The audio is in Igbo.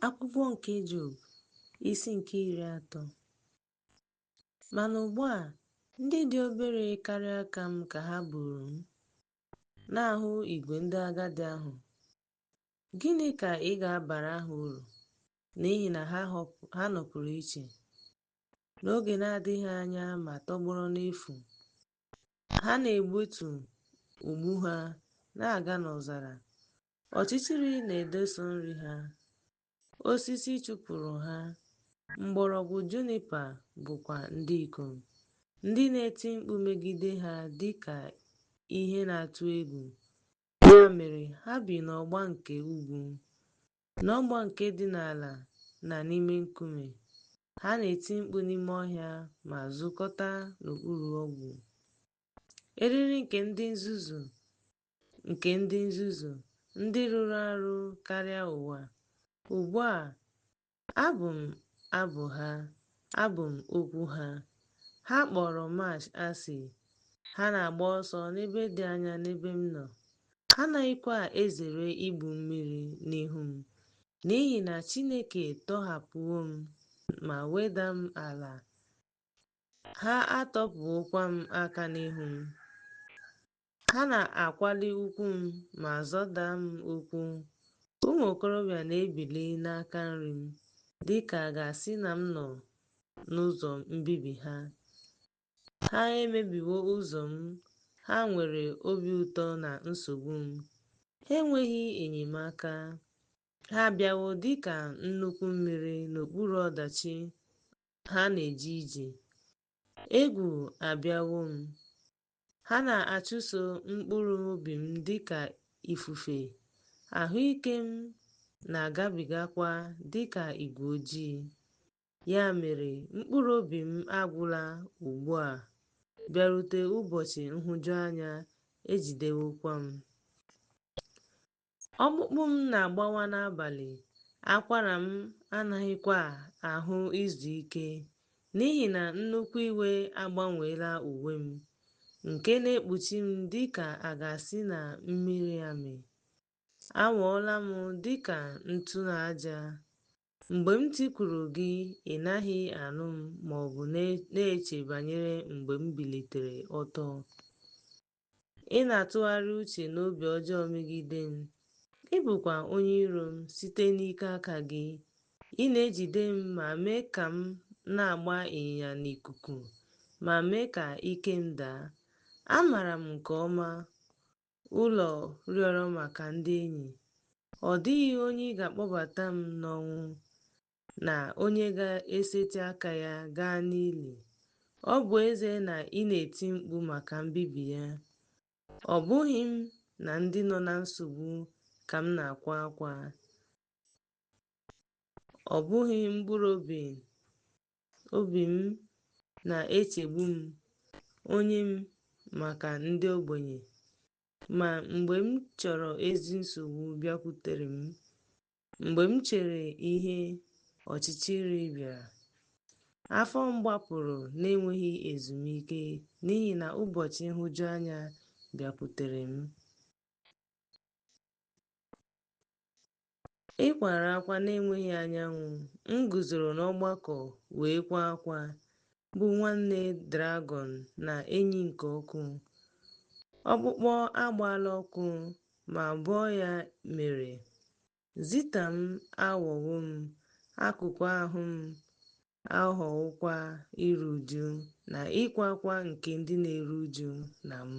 Akwụkwọ nke Job, isi nke 30. Mana ugbu a, ndị dị obere karịa aka m ka ha buru m n'ahụ igwe ndị agadi ahụ. Gịnị ka ị ga-abara ha uru n'ihi na ha nọpụrụ iche n'oge na-adịghị anya ma tọgbọrọ n'efu? Ha na-egbutu ụgbụ ha na-aga n'ọzara, ọchịchịrị na-edeso nri ha, osisi chụpụrụ ha, mgbọrọgwụ junipa bụkwa ndị ikom ndị na-eti mkpu megide ha dị ka ihe na-atụ egwu. Ya mere, ha bi n'ọgba nke ugwu, n'ọgba nke dị n'ala na n'ime nkume. Ha na-eti mkpu n'ime ọhịa ma zukọta n'okpuru ọgwụ. Eriri nke ndị nzuzu, ndị rụrụ arụ karịa ụwa. Ugbu a, abụ m abụ ha, abụ m okwu ha. Ha kpọrọ m asị, ha na-agba ọsọ n'ebe dị anya n'ebe m nọ. Ha anaghịkwa ezere igbu mmiri n'ihu m, n'ihi na Chineke tọhapụwo m ma weda m ala. Ha atọpụwokwa m aka n'ihu m. Ha na-akwali ụkwụ m ma zọda m ụkwụ. Ụmụ okorobịa na-ebili n'aka nri m dị ka a ga-asị na m nọ n'ụzọ mbibi ha. Ha emebiwo ụzọ m, ha nwere obi ụtọ na nsogbu m. Ha enweghị enyemaka. Ha abịawo dị ka nnukwu mmiri n'okpuru ọdachi ha na-eje ije. Egwu abịawo m. Ha na-achụso mkpụrụ obi m dị ka ifufe. Ahụike m na-agabigakwa dị ka igwe ojii. Ya mere, mkpụrụ obi m agwụla ugbu a. Bịarute ụbọchị nhụjuanya ejidewokwa m. Ọkpụkpụ m na-agbawa n'abalị, akwara m anaghịkwa ahụ izu ike, n'ihi na nnukwu iwe agbanweela uwe m, nke na-ekpuchi m dị ka a ga-asị na mmiri amị. Aghọọla m dị ka ntụ na aja. Mgbe m tikuru gị, ị naghị anụ m ma ọ bụ na-eche banyere mgbe m bilitere ọtọ. Ị na-atụgharị uche n'obi ọjọọ megide m. Ị bụkwa onye iro m site n'ike aka gị. Ị na-ejide m ma mee ka m na-agba ịnyịnya n'ikuku, ma mee ka ike m daa. Amaara m nke ọma ụlọ rịọrọ maka ndị enyi. Ọ dịghị onye ị ga-akpọbata m n'ọnwụ, na onye ga-eseti aka ya gaa n'ili. Ọ bụ ezie na ị na-eti mkpu maka mbibi ya, ọ bụghị m na ndị nọ na nsogbu ka m na-akwa akwa. Ọ bụghị mkpụrụ obi m na-echegbu m, onye m maka ndị ogbenye. Ma mgbe m chọrọ ezi nsogbu bịakwutere m. Mgbe m chere ihe, ọchịchịrị bịara. Afọ m gbapụrụ na-enweghị ezumike n'ihi na ụbọchị nhụjuanya bịakwutere m. Ị kwara akwa na-enweghị anyanwụ. M guzoro n'ọgbakọ wee kwaa akwa, bụ nwanne dragọn na enyi nke ọkụ. Ọkpụkpọ agbaala ọkụ, ma abụọ ya mere. Zita m aghọwo m, akụkụ ahụ m aghọwokwa iru uju na ịkwa akwa nke ndị na-eru uju na m.